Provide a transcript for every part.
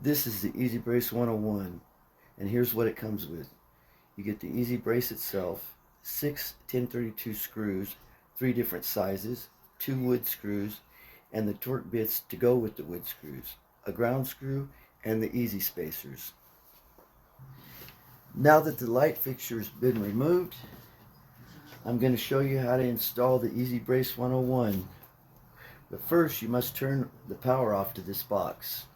This is the Easy Brace 101, and here's what it comes with. You get the Easy Brace itself, 6 1032 screws, 3 different sizes, 2 wood screws, and the torque bits to go with the wood screws, a ground screw, and the easy spacers. Now that the light fixture has been removed, I'm going to show you how to install the Easy Brace 101. But first, you must turn the power off to this box.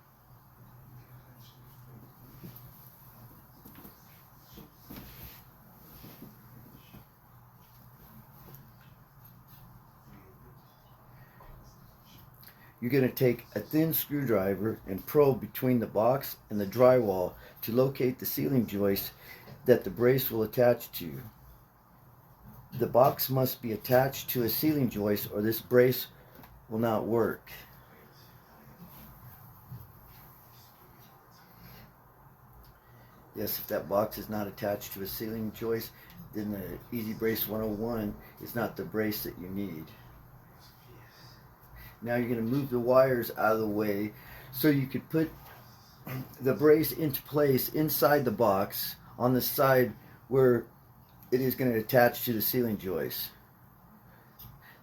You're going to take a thin screwdriver and probe between the box and the drywall to locate the ceiling joist that the brace will attach to. The box must be attached to a ceiling joist or this brace will not work. Yes, if that box is not attached to a ceiling joist, then the Easy Brace 101 is not the brace that you need. Now you're going to move the wires out of the way so you could put the brace into place inside the box on the side where it is going to attach to the ceiling joist.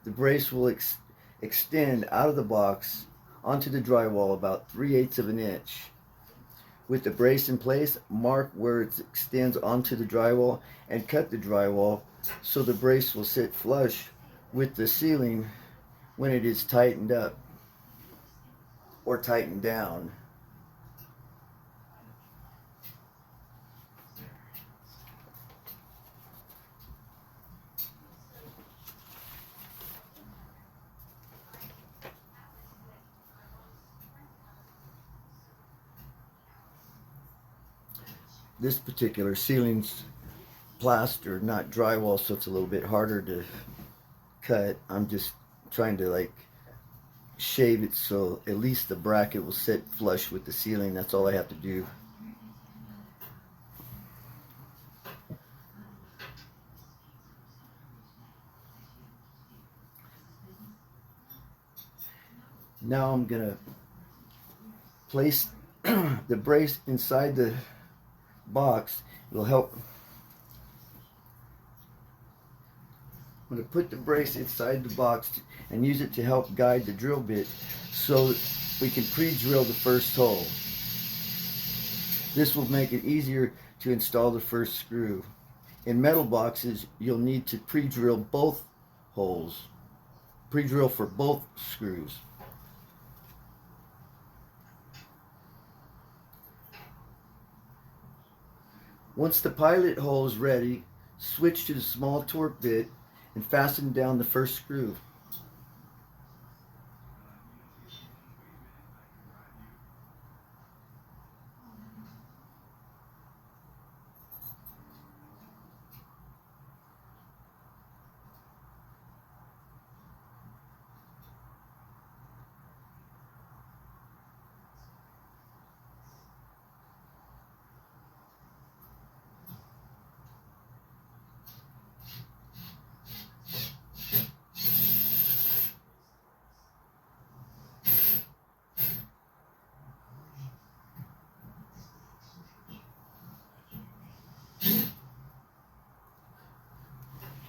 The brace will extend out of the box onto the drywall about 3/8 of an inch. With the brace in place, mark where it extends onto the drywall and cut the drywall so the brace will sit flush with the ceiling when it is tightened up or tightened down. This particular ceiling's plaster, not drywall, so it's a little bit harder to cut. I'm just trying to shave it so at least the bracket will sit flush with the ceiling. That's all I have to do. Now I'm gonna place the brace inside the box. It'll help. I'm going to put the brace inside the box and use it to help guide the drill bit so we can pre-drill the first hole. This will make it easier to install the first screw. In metal boxes, you'll need to pre-drill both holes. Pre-drill for both screws. Once the pilot hole is ready, switch to the small torque bit and fasten down the first screw.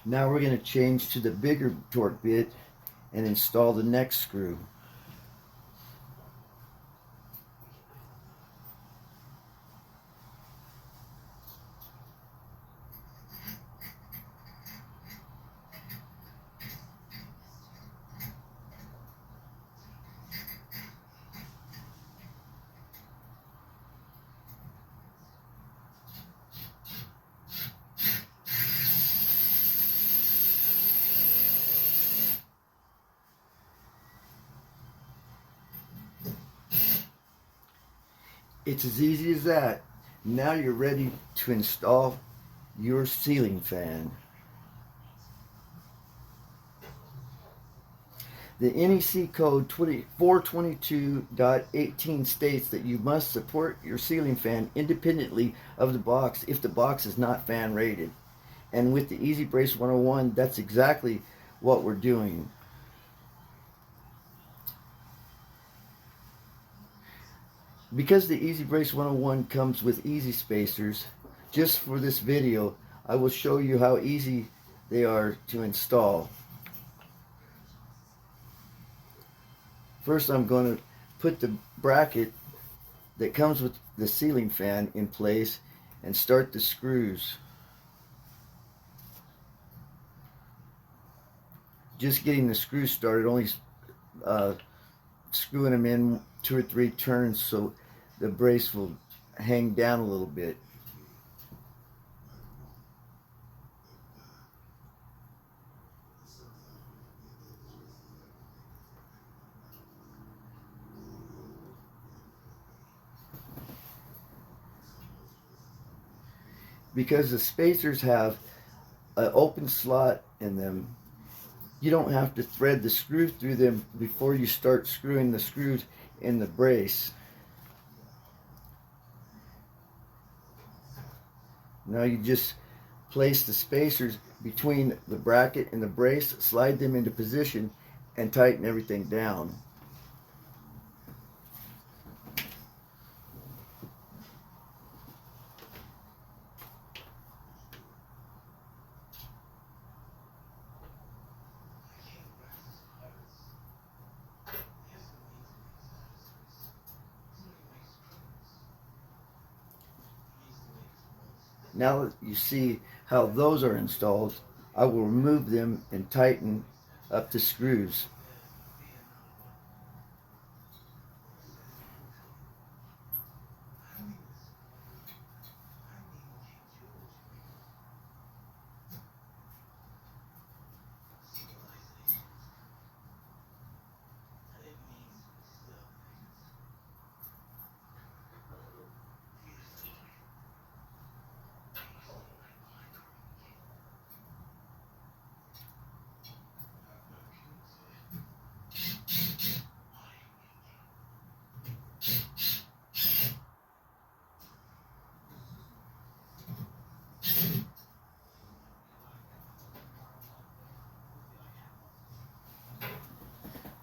Now we're going to change to the bigger torque bit and install the next screw. It's as easy as that. Now you're ready to install your ceiling fan. The NEC code 422.18 states that you must support your ceiling fan independently of the box if the box is not fan rated. And with the Easy Brace 101, that's exactly what we're doing. Because the Easy Brace 101 comes with easy spacers, just for this video, I will show you how easy they are to install. First, I'm going to put the bracket that comes with the ceiling fan in place and start the screws. Just getting the screws started, only screwing them in 2 or 3 turns so the brace will hang down a little bit. Because the spacers have an open slot in them, you don't have to thread the screw through them before you start screwing the screws in the brace. Now you just place the spacers between the bracket and the brace, slide them into position, and tighten everything down. Now that you see how those are installed, I will remove them and tighten up the screws.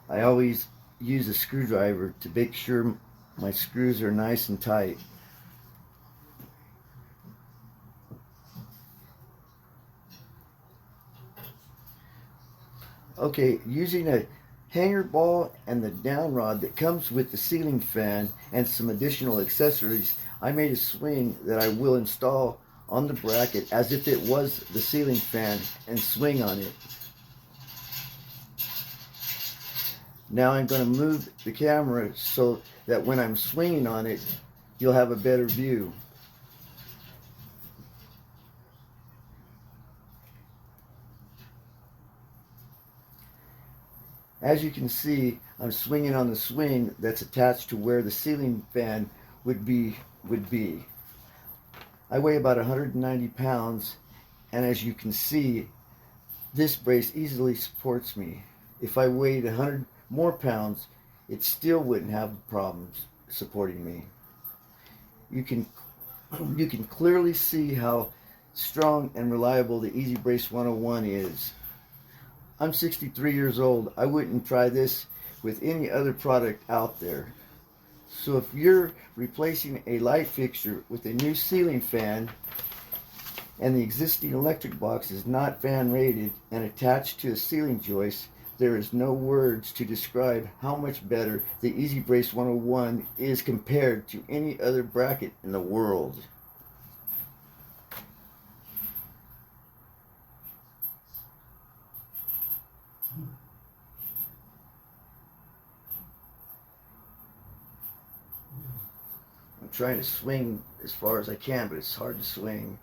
I always use a screwdriver to make sure my screws are nice and tight. Okay, using a hanger ball and the down rod that comes with the ceiling fan and some additional accessories, I made a swing that I will install on the bracket as if it was the ceiling fan and swing on it. Now I'm going to move the camera so that when I'm swinging on it, you'll have a better view. As you can see, I'm swinging on the swing that's attached to where the ceiling fan would be. I weigh about 190 pounds, and as you can see, this brace easily supports me. If I weighed 100 more pounds, it still wouldn't have problems supporting me. You can clearly see how strong and reliable the Easy Brace 101 is. I'm 63 years old. I wouldn't try this with any other product out there. So if you're replacing a light fixture with a new ceiling fan and the existing electric box is not fan rated and attached to a ceiling joist, there is no words to describe how much better the Easy Brace 101 is compared to any other bracket in the world. I'm trying to swing as far as I can, but it's hard to swing.